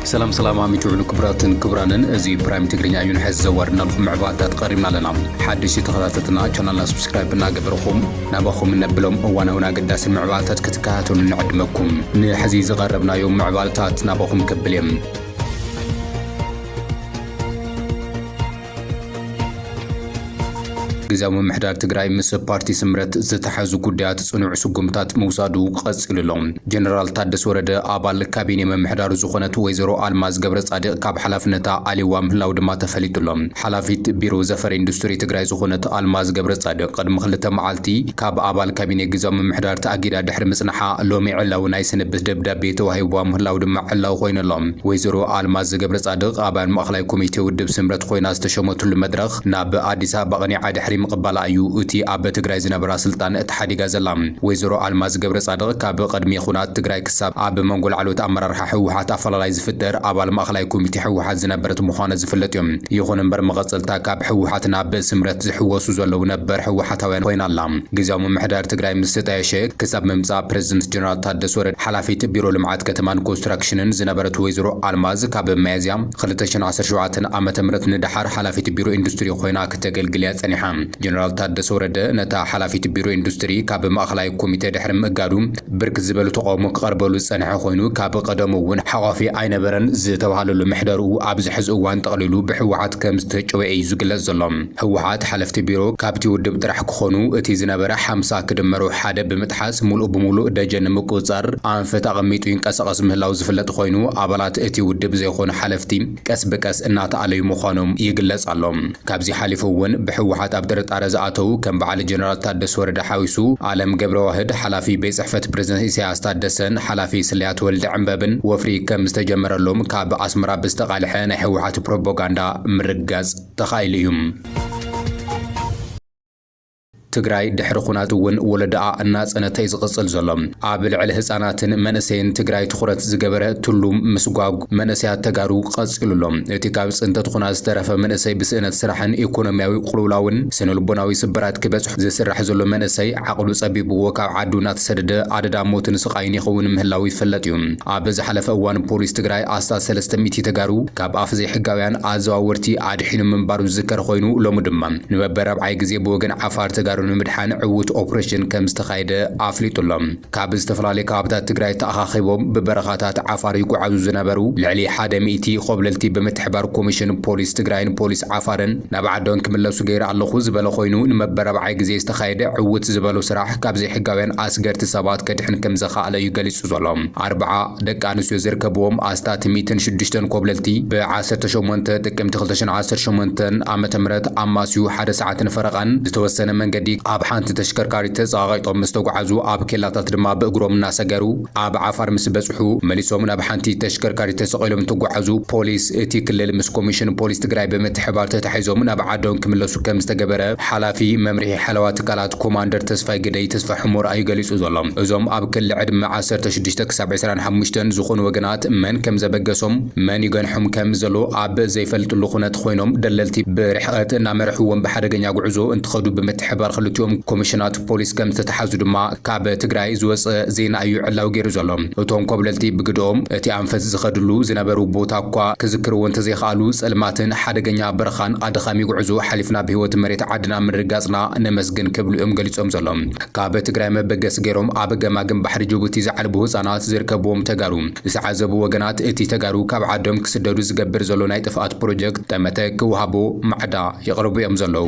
سلام عميتون كبراتن كبرانن ازي برايم تقرينيا يون حز زوارنا لكم معباتات قريبنا لنا حدشي تخلاتتنا چانالنا سبسكرايب ناقبركم ناباخم نبلوم اوانا قداس المعباتات كتكاتون نعدمكم نحزيز غربنا يوم معباتات ناباخم كبليم ግዛው መምሕዳር ትግራይ ምስ ፓርቲ ስምረት ዝተሓዙ ጉዳያት ጽኑዕ ስጉምታት መውሳዱ ቀጽልሎም ጀነራል ታደሰ ወረደ አባል ካቢኔ መምሕዳር ዝኾነት ወይዘሮ አልማዝ ገብረ ጻድቅ ካብ ሓላፍነታ አሊዋ ምህላው ድማ ተፈሊጡሎም ሓላፊት ቢሮ ዘፈር ኢንዱስትሪ ትግራይ ዝኾነት አልማዝ ገብረ ጻድቅ ቅድሚ ክልተ መዓልቲ ካብ አባል ካቢኔ ግዛው መምሕዳር ተኣጊዳ ድሕሪ ምጽናሓ ሎሚ ዕላው ናይ ስንብት ደብዳቤ ተዋሂብዋ ምህላው ድማ ዕላው ኮይነሎም ወይዘሮ አልማዝ ገብረ ጻድቅ አባል ማእከላይ ኮሚቴ ውድብ ስምረት ኮይና ዝተሸመቱሉ መድረኽ ናብ አዲስ አበባ ቀኒዓ ድሕሪ مقبلا ايو اتي اب تግራይ ዝነበራ ስልጣን እትሓዲጋ ዘላ ወይዘሮ አልማዝ ገብረ ጻድቅ ካብ ቀድሚ ኹናት ትግራይ ክሳብ ኣብ መንጎል ዓሎት አመራርሓ ህወሓት ኣፈላላይ ዝፍጠር አባል ማእከላይ ኮሚቴ ህወሓት ዝነበረት ምዃነ ዝፍለጥ እዮም ይኹን እምበር መቐጽልታ ካብ ህወሓት ናብ ስምረት ዝሕወሱ ዘለው ነበር ህወሓታውያን ኮይናላ ግዛው መምሕዳር ትግራይ ምስ ተጣየሸ ክሳብ መምጻእ ፕሬዝደንት ጀነራል ታደሰ ወረደ ሓላፊት ቢሮ ልምዓት ከተማን ኮንስትራክሽንን ዝነበረት ወይዘሮ አልማዝ ካብ ሚያዝያ 2017 ዓመተ ምህረት ንድሓር ሓላፊት ቢሮ ኢንዱስትሪ ኮይና ከተገልግል ጸኒሓ ጀነራል ታደሰ ወረደ ነታ ሓላፊት ቢሮ ኢንዱስትሪ ካብ ማእከላይ ኮሚቴ ድሕሪ ምእጋዱ ብርክ ዝበሉ ተቃውሞ ክቐርበሉ ጸንሐ ኮይኑ ካብ ቀደሙ እውን ሓቋፊ ኣይነበረን ዝተባሃለሉ ምሕደሩ ኣብዚ ሕዚ እዋን ጠቕሊሉ ብህወሓት ከም ዝተጨወ እዩ ዝግለጽ ዘሎ ህወሓት ሓላፊት ቢሮ ካብቲ ውድብ ጥራሕ ክኾኑ እቲ ዝነበረ 50 ክድመሩ ሓደ ብምጥሓስ ሙሉእ ብሙሉእ ደጀን ምቁጻር ኣንፈት ኣቐሚጡ ይንቀሳቐስ ምህላው ዝፍለጥ ኮይኑ ኣባላት እቲ ውድብ ዘይኾኑ ሓለፍቲ ቀስ በቀስ እናተኣለዩ ምዃኖም ይግለጽ ኣሎ ካብዚ ሓሊፉ እውን ብህወሓት ኣብ ጥርጣረ ዝኣተው ከም በዓል ጀነራል ታደሰ ወረደ ሓዊሱ ዓለም ገብረ ዋህድ ሓላፊ ቤት ጽሕፈት ፕሬዝደንት ኢሳያስ ታደሰን ሓላፊ ስልያት ወልደ ዕንበብን ወፍሪ ከም ዝተጀመረሎም ካብ ኣስመራ ብዝተቃልሐ ናይ ህወሓት ፕሮፓጋንዳ ምርጋጽ ተኻኢሉ እዩ ትግራይ ድሕሪ ኹናት እውን ወለዳኣ እናጸነተይ ዝቕጽል ዘሎ ኣብ ልዕሊ ህፃናትን መንእሰይን ትግራይ ትኹረት ዝገበረ ትሉም ምስጓግ መንእሰያት ተጋሩ ቀጽሉሎም እቲ ካብ ጽንተት ኹናት ዝተረፈ መንእሰይ ብስእነት ስራሕን ኢኮኖሚያዊ ቁልውላውን ስነልቦናዊ ስብራት ክበጽሕ ዝስራሕ ዘሎ መንእሰይ ዓቕሉ ጸቢብዎ ካብ ዓዱ እናተሰደደ ኣደዳ ሞትን ስቃይን ይኸውን ምህላው ይፍለጥ እዩ ኣብ ዝሓለፈ እዋን ፖሊስ ትግራይ ኣስታት 300 ተጋሩ ካብ ኣፍ ዘይሕጋውያን ኣዘዋወርቲ ኣድሒኑ ምንባሩ ዝዝከር ኮይኑ ሎሚ ድማ ንበበረብዓይ ግዜ ብወገን ዓፋር ተጋሩ ንምድሓን ዕውት ኦፕሬሽን ከም ዝተኻየደ ኣፍሊጡሎም ካብ ዝተፈላለዩ ከባቢታት ትግራይ ተኣኻኺቦም ብበረኻታት ዓፋር ይጓዓዙ ዝነበሩ ልዕሊ 100 ቆብለልቲ ብምትሕባር ኮሚሽን ፖሊስ ትግራይን ፖሊስ ዓፋርን ናብ ዓዶን ክምለሱ ገይረ ኣለኹ ዝበለ ኮይኑ ንመበረብዓይ ግዜ ዝተኻየደ ዕውት ዝበሉ ስራሕ ካብ ዘይሕጋውያን ኣስገርቲ ሰባት ከድሕን ከም ዘኻኣለ ይገሊጹ ዘሎ 40 ደቂ ኣንስትዮ ዝርከብዎም ኣስታት 106 ቆብለልቲ ብ18 ጥቅምቲ 2018 ዓመተ ምህረት ኣማስዩ 1 ሰዓትን ፈረቓን ዝተወሰነ መንገዲ ኣብ ሓንቲ ተሽከርካሪት ተጻቂጦም ምስተጓዓዙ ኣብ ኬላታት ድማ ብእግሮም እናሰገሩ ኣብ ዓፋር ምስ በጽሑ መሊሶም ናብ ሓንቲ ተሽከርካሪት ተሰቂሎም ተጓዓዙ ፖሊስ እቲ ክልል ምስ ኮሚሽን ፖሊስ ትግራይ ብምትሕባር ተታሒዞም ናብ ዓዶም ክምለሱ ከም ዝተገበረ ሓላፊ መምርሒ ሓለዋ ትካላት ኮማንደር ተስፋይ ግደይ ተስፋ ሕሙር ኣይገሊጹ ዘሎ እዞም ኣብ ክልል ዕድመ 16 ክሳብ 25 ዝኾኑ ወገናት መን ከም ዘበገሶም መን ይገንሑም ከም ዘሎ ኣብ ዘይፈልጥሉ ኩነት ኮይኖም ደለልቲ ብርሕቀት እናመርሕዎም ብሓደገኛ ጉዕዞ እንትኸዱ ብምትሕባር ክልቲኦም ኮሚሽናት ፖሊስ ከም ዝተሓዙ ድማ ካብ ትግራይ ዝወፀ ዜና እዩ ዕላው ገይሩ ዘሎ እቶም ኮብለልቲ ብግዶም እቲ ኣንፈት ዝኸድሉ ዝነበሩ ቦታ እኳ ክዝክርዎ እንተዘይኻሉ ጸልማትን ሓደገኛ በረኻን ኣድኻሚ ጉዕዞ ሓሊፍና ብህይወት መሬት ዓድና ምርጋጽና ነመስግን ክብሉ እዮም ገሊጾም ዘሎም ካብ ትግራይ መበገስ ገይሮም ኣብ ገማግም ባሕሪ ጅቡቲ ዝዓልቡ ህፃናት ዝርከብዎም ተጋሩ ዝዓዘቡ ወገናት እቲ ተጋሩ ካብ ዓዶም ክስደዱ ዝገብር ዘሎ ናይ ጥፍኣት ፕሮጀክት ጠመተ ክውሃቦ ማዕዳ ይቕርቡ እዮም ዘለው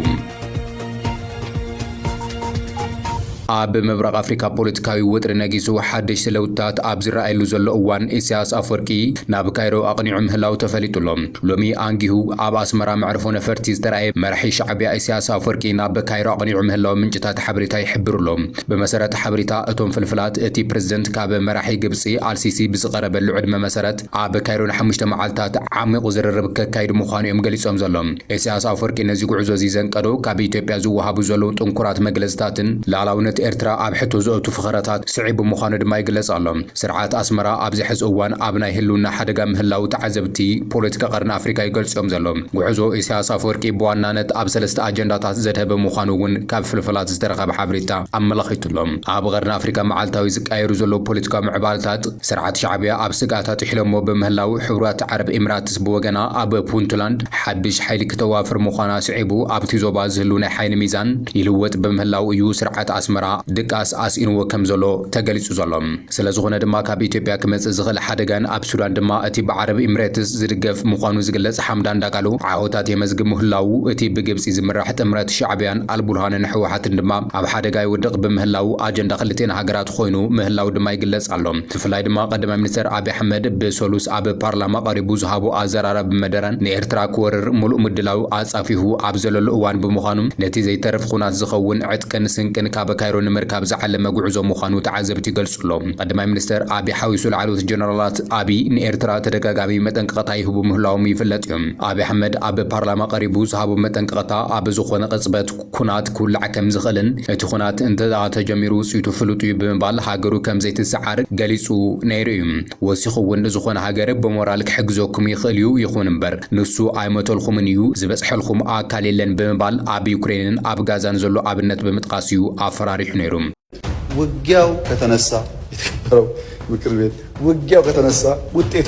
ኣብ ምብራቕ ኣፍሪካ ፖለቲካዊ ውጥረ ነጊሱ ሓድሽ ለውጥታት ኣብ ዝረኣየሉ ዘሎ እዋን ኢሳያስ ኣፈወርቂ ናብ ካይሮ ኣቕኒዑ ምህላው ተፈሊጡሎም ሎሚ ኣንጊሁ ኣብ ኣስመራ መዕርፎ ነፈርቲ ዝተረኣየ መራሒ ሻዕብያ ኢሳያስ ኣፈወርቂ ናብ ካይሮ ኣቕኒዑ ምህላው ምንጭታት ሓበሬታ ይሕብሩሎም ብመሰረት ሓበሬታ እቶም ፍልፍላት እቲ ፕሬዝደንት ካብ መራሒ ግብፂ አልሲሲ ብዝቐረበሉ ዕድመ መሰረት ኣብ ካይሮ ን5 መዓልታት ዓሚቕ ዝርርብ ከካይዱ ምዃኑ እዮም ገሊጾም ዘሎም ኢሳያስ ኣፈወርቂ ነዚ ጉዕዞ ዘንቀዶ ካብ ኢትዮጵያ ዝወሃቡ ዘለዉ ጥንኩራት መግለጽታትን ላዕላውነት ኤርትራ ኣብ ሕቶ ዘእቱ ፍኸረታት ስዒብ ምዃኑ ድማ ይግለጽ ኣሎ ስርዓት ኣስመራ ኣብዚ ሕዚ እዋን ኣብ ናይ ህልውና ሓደጋ ምህላው ተዓዘብቲ ፖለቲካ ቀርኒ ኣፍሪካ ይገልጾም ዘሎም ጉዕዞ ኢሳያስ ኣፈወርቂ ብዋናነት ኣብ ሰለስተ ኣጀንዳታት ዘድህበ ምዃኑ እውን ካብ ፍልፍላት ዝተረኸበ ሓበሬታ ኣመላኺቱሎም ኣብ ቀርኒ ኣፍሪካ መዓልታዊ ዝቃየሩ ዘሎ ፖለቲካዊ ምዕባለታት ስርዓት ሻዕብያ ኣብ ስጋታት ይሕለሞ በምህላው ሕቡራት ዓረብ ኤሚራትስ ብወገና ኣብ ፑንትላንድ ሓድሽ ሓይሊ ክተዋፍር ምዃና ስዒቡ ኣብቲ ዞባ ዝህሉ ናይ ሓይሊ ሚዛን ይልወጥ በምህላው እዩ ስርዓት ኣስመራ ድቃስ ኣስኢንዎ ከም ዘሎ ተገሊጹ ዘሎ ስለዝኾነ ድማ ካብ ኢትዮጵያ ክመጽእ ዝኽእል ሓደጋን ኣብ ሱዳን ድማ እቲ ብዓረብ ኤሚሬትስ ዝድገፍ ምዃኑ ዝግለጽ ሓምዳን ዳጋሎ ዓወታት የመዝግብ ምህላው እቲ ብግብጺ ዝምራሕ ጥምረት ሻዕብያን ኣልቡርሃንን ሕወሓትን ድማ ኣብ ሓደጋ ይውድቕ በምህላው ኣጀንዳ ክልቴን ሃገራት ኮይኑ ምህላው ድማ ይግለጽ ኣሎ ብፍላይ ድማ ቀዳማይ ሚኒስትር አብይ አሕመድ በሶሉስ ኣብ ፓርላማ ቀሪቡ ዝሃቡ ኣዘራረብ መደረን ንኤርትራ ክወርር ሙሉእ ምድላው ኣጻፊሁ ኣብ ዘለሉ እዋን ብምዃኑ ነቲ ዘይተረፍ ኩናት ዝኸውን ዕጥቅን ስንቅን ካብ ካይሮ ንምርካብ ዝዓለመ ጉዕዞ ምዃኑ ተዓዘብቲ ይገልጹሎ ቀዳማይ ሚኒስትር አብይ ሓዊሱ ላዕለዎት ጀነራላት አብይ ንኤርትራ ተደጋጋሚ መጠንቀቕታ ይህቡ ምህላዎም ይፍለጥ እዮም አብይ አሕመድ ኣብ ፓርላማ ቀሪቡ ዝሃቡ መጠንቀቕታ ኣብ ዝኾነ ቅጽበት ኩናት ክውላዕ ከም ዝኽእልን እቲ ኩናት እንተተጀሚሩ ውጽኢቱ ፍሉጥ እዩ ብምባል ሃገሩ ከም ዘይትሰዓር ገሊጹ ነይሩ እዩ ወሲኹ እውን ዝኾነ ሃገር ብሞራል ክሕግዘኩም ይኽእል እዩ ይኹን እምበር ንሱ ኣይመተልኩምን እዩ ዝበጽሐልኩም ኣካል የለን ብምባል ኣብ ዩክሬንን ኣብ ጋዛን ዘሎ ኣብነት ብምጥቃስ እዩ አፈራሪሑ ነይሩ ውጊያው ከተነሳ የተከበረው ምክር ቤት ውጊያው ከተነሳ ውጤቱ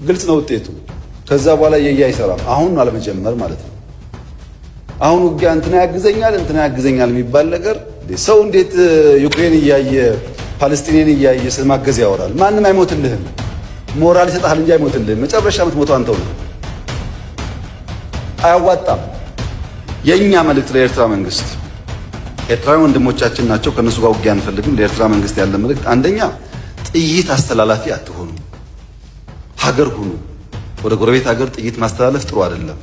ግልጽ ነው ውጤቱ ከዛ በኋላ አይሰራም አሁን አለመጀመር ማለት ነው አሁን ውጊያ እንትና ያግዘኛል የሚባል ነገር ሰው እንዴት ዩክሬን እያየ ፓለስቲንን እያየ ስለማገዝ ያወራል ማንንም አይሞትልህም ሞራል ይሰጣል እንጂ አይሞትልህም መጨረሻ የምትሞተው አንተው ነው አያዋጣም የኛ መልእክት ለኤርትራ መንግስት ኤርትራውያን ወንድሞቻችን ናቸው ከነሱ ጋር ውጊያ አንፈልግም ለኤርትራ መንግስት ያለ መልእክት አንደኛ ጥይት አስተላላፊ አትሆኑ ሀገር ሁኑ ወደ ጎረቤት ሀገር ጥይት ማስተላለፍ ጥሩ አይደለም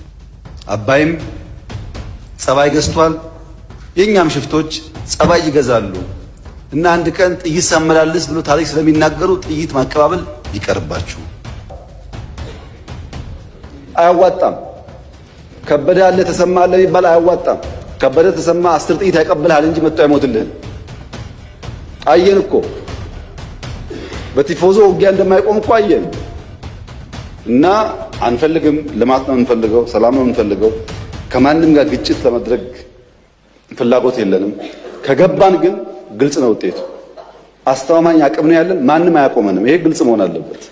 አባይም ጸባይ ገዝቷል የኛም ሽፍቶች ጸባይ ይገዛሉ እና አንድ ቀን ጥይት ሳመላልስ ብሎ ታሪክ ስለሚናገሩ ጥይት ማቀባበል ይቀርባችሁ አያዋጣም ከበደ ያለ ተሰማ አለ ይባል አያዋጣም ከበደ ተሰማ 10 ጥይት ያቀብልሃል እንጂ መጥቶ አይሞትልህም አየን እኮ በቲፎዞ ውጊያ እንደማይቆም እኮ አየን እና አንፈልግም ልማት ነው እንፈልገው ሰላም ነው እንፈልገው ከማንም ጋር ግጭት ለማድረግ ፍላጎት የለንም ከገባን ግን ግልጽ ነው ውጤቱ አስተማማኝ አቅም ነው ያለን ማንም አያቆመንም ይሄ ግልጽ መሆን አለበት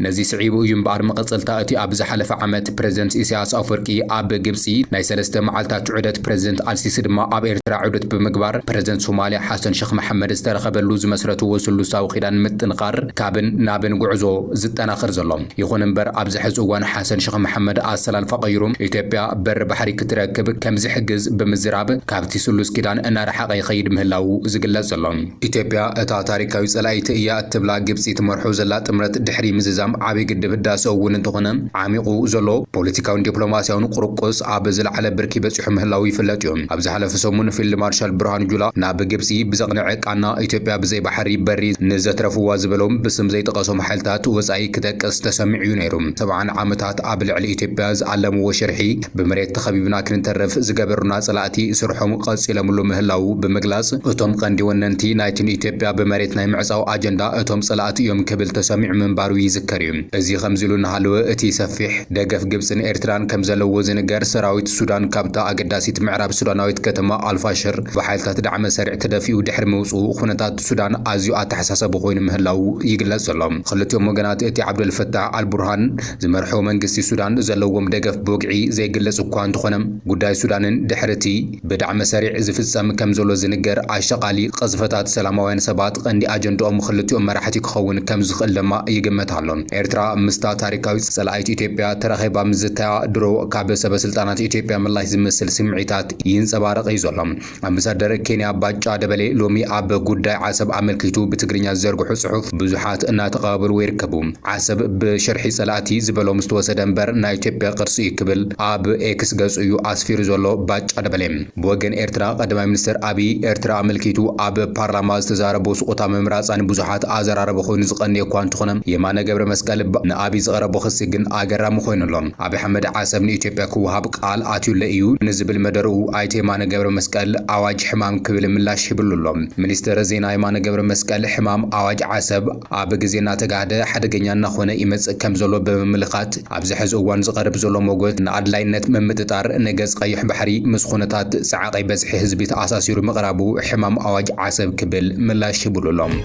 ነዚ ስዒቡ እዩ እምበኣር መቐፀልታ እቲ ኣብ ዝሓለፈ ዓመት ፕሬዚደንት ኢሳያስ ኣፈወርቂ ኣብ ግብፂ ናይ 3 መዓልታት ዑደት ፕሬዚደንት አልሲሲ ድማ ኣብ ኤርትራ ዑደት ብምግባር ፕሬዚደንት ሶማልያ ሓሰን ሼክ መሐመድ ዝተረኸበሉ ዝመስረትዎ ስሉሳዊ ኺዳን ምጥንኻር ካብን ናብን ጉዕዞ ዝጠናኽር ዘሎ ይኹን እምበር ኣብዚ ሕዚ እዋን ሓሰን ሼክ መሐመድ ኣሰላልፋ ቀይሩ ኢትዮጵያ በር ባሕሪ ክትረክብ ከም ዝሕግዝ ብምዝራብ ካብቲ ስሉስ ኪዳን እናረሓቐ ይኸይድ ምህላው ዝግለጽ ዘሎ ኢትዮጵያ እታ ታሪካዊ ጸላኢቲ እያ እትብላ ግብፂ ትመርሖ ዘላ ጥምረት ድሕሪ ምዝዛም ዓብይ ግድብ ህዳሴ እውን እንትኾነ ዓሚቑ ዘሎ ፖለቲካውን ዲፕሎማሲያውን ቁርቁስ ኣብ ዝለዓለ ብርኪ በፂሑ ምህላው ይፍለጥ እዩ ኣብ ዝሓለፈ ሰሙን ፊልድ ማርሻል ብርሃኑ ጁላ ናብ ግብፂ ብዘቕንዐ ቃና ኢትዮጵያ ብዘይ ባሕሪ በሪ ንዘትረፍዋ ዝበሎም ብስም ዘይጠቐሶም ሓይልታት ወፃኢ ክደቅስ ተሰሚዑ እዩ ነይሩ 70 ዓመታት ኣብ ልዕሊ ኢትዮጵያ ዝኣለምዎ ሽርሒ ብመሬት ተኸቢብና ክንተረፍ ዝገበሩና ጸላእቲ ስርሖም ቀፂለምሉ ምህላው ብምግላጽ እቶም ቀንዲ ወነንቲ ናይትን ኢትዮጵያ ብመሬት ናይ ምዕፃው ኣጀንዳ እቶም ጸላእቲ እዮም ክብል ተሰሚዑ ምንባሩ ይዝከር እዚ ከምዚሉ እናሃለወ እቲ ሰፊሕ ደገፍ ግብፅን ኤርትራን ከም ዘለዎ ዝንገር ሰራዊት ሱዳን ካብታ ኣገዳሲት ምዕራብ ሱዳናዊት ከተማ አልፋሽር ብሓይልታት ዳዕመ ሰሪዕ ተደፊኡ ድሕሪ ምውፅኡ ኩነታት ሱዳን ኣዝዩ ኣተሓሳሰቢ ኮይኑ ምህላው ይግለጽ ዘሎ ክልቲኦም ወገናት እቲ ዓብደልፈታሕ አልቡርሃን ዝመርሖ መንግስቲ ሱዳን ዘለዎም ደገፍ ብወግዒ ዘይግለጽ እኳ እንትኾነ ጉዳይ ሱዳንን ድሕርቲ ብዳዕመ ሰሪዕ ዝፍጸም ከም ዘሎ ዝንገር ኣሸቓሊ ቅጽፈታት ሰላማውያን ሰባት ቀንዲ ኣጀንዳኦም ክልቲኦም መራሕቲ ክኸውን ከም ዝኽእል ድማ ይግመት ኣሎ ኤርትራ ምስታ ታሪካዊ ጸላኢት ኢትዮጵያ ተረኺባ ምዝታ ድሮ ካብ ሰበስልጣናት ኢትዮጵያ ምላሽ ዝመስል ስምዒታት ይንጸባረቕ እዩ ዘሎ ኣምባሳደር ኬንያ ባጫ ደበሌ ሎሚ ኣብ ጉዳይ ዓሰብ ኣመልኪቱ ብትግርኛ ዝዘርግሑ ጽሑፍ ብዙሓት እናተቐባበሉ ይርከቡ ዓሰብ ብሽርሒ ጸላእቲ ዝበሎም ዝተወሰደ እምበር ናይ ኢትዮጵያ ቅርሲ ክብል ኣብ ኤክስ ገጹ እዩ ኣስፊሩ ዘሎ ባጫ ደበሌ ብወገን ኤርትራ ቀዳማይ ሚኒስትር አብይ ኤርትራ ኣመልኪቱ ኣብ ፓርላማ ዝተዛረቡ ስቁታ ምምራፃን ብዙሓት ኣዘራረበ ኮይኑ ዝቐንየ እኳ እንትኾነ የማነ ገብረ መስቀል ንአብይ ዝቐረቦ ክሲ ግን ኣገራሚ ኮይኑሎም አብይ አሕመድ ዓሰብ ንኢትዮጵያ ክወሃብ ቃል ኣትዩለ እዩ ንዝብል መደርኡ ኣይተ የማነ ገብረ መስቀል ኣዋጅ ሕማም ክብል ምላሽ ይብሉሎም ሚኒስትር ዜና የማነ ገብረ መስቀል ሕማም ኣዋጅ ዓሰብ ኣብ ግዜ እናተጋህደ ሓደገኛ እናኾነ ይመጽእ ከም ዘሎ ብምምልኻት ኣብዚ ሕዚ እዋን ዝቐርብ ዘሎ ሞጎት ንኣድላይነት ምምጥጣር ንገጽ ቀይሕ ባሕሪ ምስ ኩነታት ሰዓቐይ በዝሒ ህዝቢ ተኣሳሲሩ ምቕራቡ ሕማም ኣዋጅ ዓሰብ ክብል ምላሽ ይብሉሎም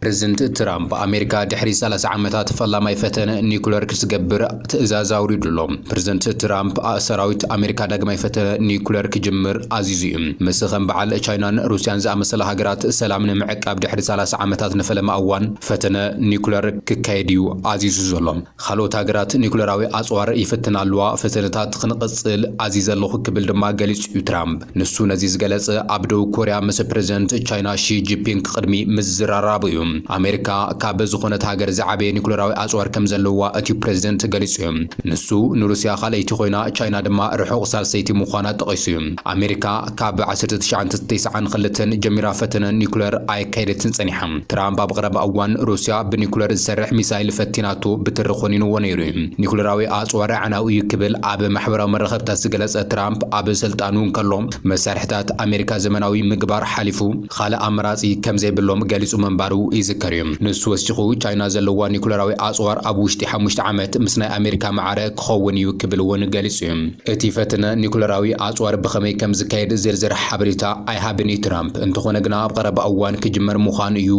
ፕሬዝደንት ትራምፕ አሜሪካ ድሕሪ 30 ዓመታት ፈላማይ ፈተነ ኒኩለር ክስገብር ትእዛዝ አውሪዱሎም ፕሬዝደንት ትራምፕ ሰራዊት አሜሪካ ዳግማይ ፈተነ ኒኩለር ክጅምር አዚዙ እዩ ምስ ከም በዓል ቻይናን ሩስያን ዝኣመሰለ ሃገራት ሰላም ንምዕቃብ ድሕሪ 30 ዓመታት ንፈለማ እዋን ፈተነ ኒኩለር ክካየድ እዩ አዚዙ ዘሎም ካልኦት ሃገራት ኒኩለራዊ ኣጽዋር ይፍትናልዋ ፈተነታት ክንቅጽል አዚዘ ኣለኹ ክብል ድማ ገሊጹ እዩ ትራምፕ ንሱ ነዚ ዝገለጸ ኣብ ደቡብ ኮርያ ምስ ፕሬዝደንት ቻይና ሺ ጂንፒንግ ቅድሚ ምዝራራብ እዩ አሜሪካ ካብ ዝኾነት ሃገር ዝዓበየ ኒኩለራዊ ኣጽዋር ከም ዘለዋ እቲ ፕሬዝደንት ገሊጹ እዩ ንሱ ንሩስያ ካልአይቲ ኮይና ቻይና ድማ ርሑቕ ሳልሰይቲ ምዃና ጠቒሱ እዩ አሜሪካ ካብ 1992 ጀሚራ ፈተነ ኒኩለር ኣይካየደትን ጸኒሓ ትራምፕ ኣብ ቀረባ እዋን ሩስያ ብኒኩለር ዝሰርሕ ሚሳይል ፈቲናቶ ብትሪ ኾኒንዎ ነይሩ እዩ ኒኩለራዊ ኣጽዋር ዓናዊ እዩ ክብል ኣብ ማሕበራዊ መራኸብታት ዝገለጸ ትራምፕ ኣብ ስልጣኑ እንከሎ መሳርሕታት አሜሪካ ዘመናዊ ምግባር ሓሊፉ ካልእ ኣመራጺ ከም ዘይብሎም ገሊጹ መንባሩ ይዝከርዩ ንሱ ወሲኹ ቻይና ዘለዋ ኒኩለራዊ ኣጽዋር ኣብ ውሽጢ 5 ዓመት ምስ ናይ አሜሪካ ማዕረ ክኸውን እዩ ክብል እውን ገሊጹ እዩ እቲ ፈተነ ኒኩለራዊ ኣጽዋር ብኸመይ ከም ዝካየድ ዝርዝር ሓበሬታ ኣይሃብን ትራምፕ እንተኾነ ግና ኣብ ቀረባ እዋን ክጅመር ምዃኑ እዩ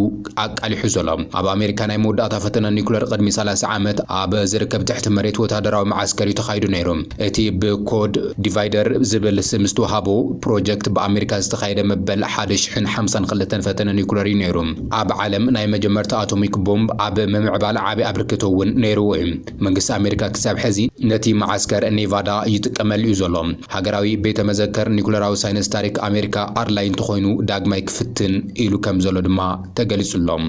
ኣቃሊሑ ዘሎ ኣብ አሜሪካ ናይ መወዳእታ ፈተነ ኒኩለር ቅድሚ 30 ዓመት ኣብ ዝርከብ ትሕቲ መሬት ወታደራዊ ማዓስከር ተኻይዱ ነይሩ እቲ ብኮድ ዲቫይደር ዝብል ስም ዝተዋሃቦ ፕሮጀክት ብኣሜሪካ ዝተኻየደ መበል 1052 ፈተነ ኒኩለር ነይሩ ኣብ ዓለም ናይ መጀመርታ አቶሚክ ቦምብ ኣብ ምምዕባል ዓቢ አብርክቶ እውን ነይሩዎ እዩ መንግስቲ አሜሪካ ክሳብ ሕዚ ነቲ ማዓስከር ኔቫዳ ይጥቀመል እዩ ዘሎ ሃገራዊ ቤተ መዘከር ኒኩለራዊ ሳይንስ ታሪክ አሜሪካ ኣድላይ እንተኾይኑ ዳግማይ ክፍትን ኢሉ ከም ዘሎ ድማ ተገሊጹሎም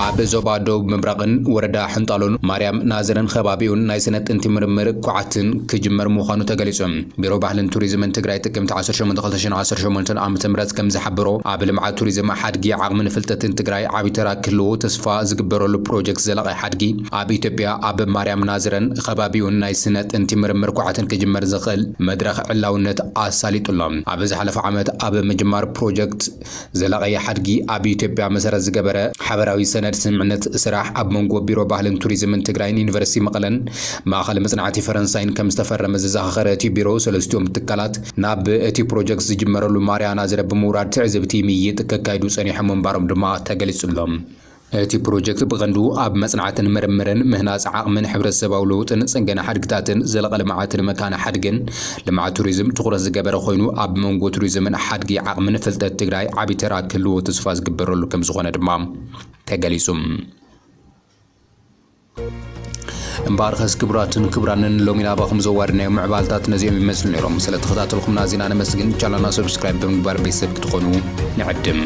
ኣብ ዞባ ደቡብ ምብራቕን ወረዳ ሕንጣሎን ማርያም ናዝረን ከባቢኡን ናይ ስነ ጥንቲ ምርምር ኳዓትን ክጅመር ምዃኑ ተገሊጹ ቢሮ ባህልን ቱሪዝምን ትግራይ ጥቅምቲ 18 2018 ዓ.ም ከም ዝሓበሮ ኣብ ልምዓት ቱሪዝም ሓድጊ ዓቕምን ፍልጠትን ትግራይ ዓቢ ተራ ክህልዎ ተስፋ ዝግበረሉ ፕሮጀክት ዘለቐይ ሓድጊ ኣብ ኢትዮጵያ ኣብ ማርያም ናዝረን ከባቢኡን ናይ ስነ ጥንቲ ምርምር ኳዓትን ክጅመር ዝኽእል መድረኽ ዕላውነት ኣሳሊጡሎም ኣብ ዝሓለፈ ዓመት ኣብ ምጅማር ፕሮጀክት ዘለቐይ ሓድጊ ኣብ ኢትዮጵያ መሰረት ዝገበረ ሓበራዊ ሰነድ ስምዕነት ስራሕ ኣብ መንጎ ቢሮ ባህልን ቱሪዝምን ትግራይን ዩኒቨርሲቲ መቐለን ማእኸል መጽናዕቲ ፈረንሳይን ከም ዝተፈረመ ዘዘኻኸረ እቲ ቢሮ ሰለስቲኦም ትካላት ናብ እቲ ፕሮጀክት ዝጅመረሉ ማርያም ናዝረ ብምውራድ ትዕዝብቲ ምይይጥ ከካይዱ ጸኒሖም ምንባሮም ድማ ተገሊጹሎም እቲ ፕሮጀክት ብቐንዱ ኣብ መጽናዕትን ምርምርን ምህናጽ ዓቕምን ሕብረተሰባዊ ለውጥን ጽገና ሓድግታትን ዘለቐ ልምዓትን መካነ ሓድግን ልምዓት ቱሪዝም ትኹረት ዝገበረ ኮይኑ ኣብ መንጎ ቱሪዝምን ሓድጊ ዓቕምን ፍልጠት ትግራይ ዓቢ ተራ ክህልዎ ተስፋ ዝግበረሉ ከም ዝኾነ ድማ ተገሊጹ እምባርኸስ ክቡራትን ክቡራንን ሎሚ ናባኹም ዘዋድናዮም ምዕባልታት ነዚኦም ይመስሉ ነይሮም ስለ ተኸታተልኩምና ዜና ነመስግን ቻናልና ሰብስክራይብ ብምግባር ቤተሰብ ክትኾኑ ንዕድም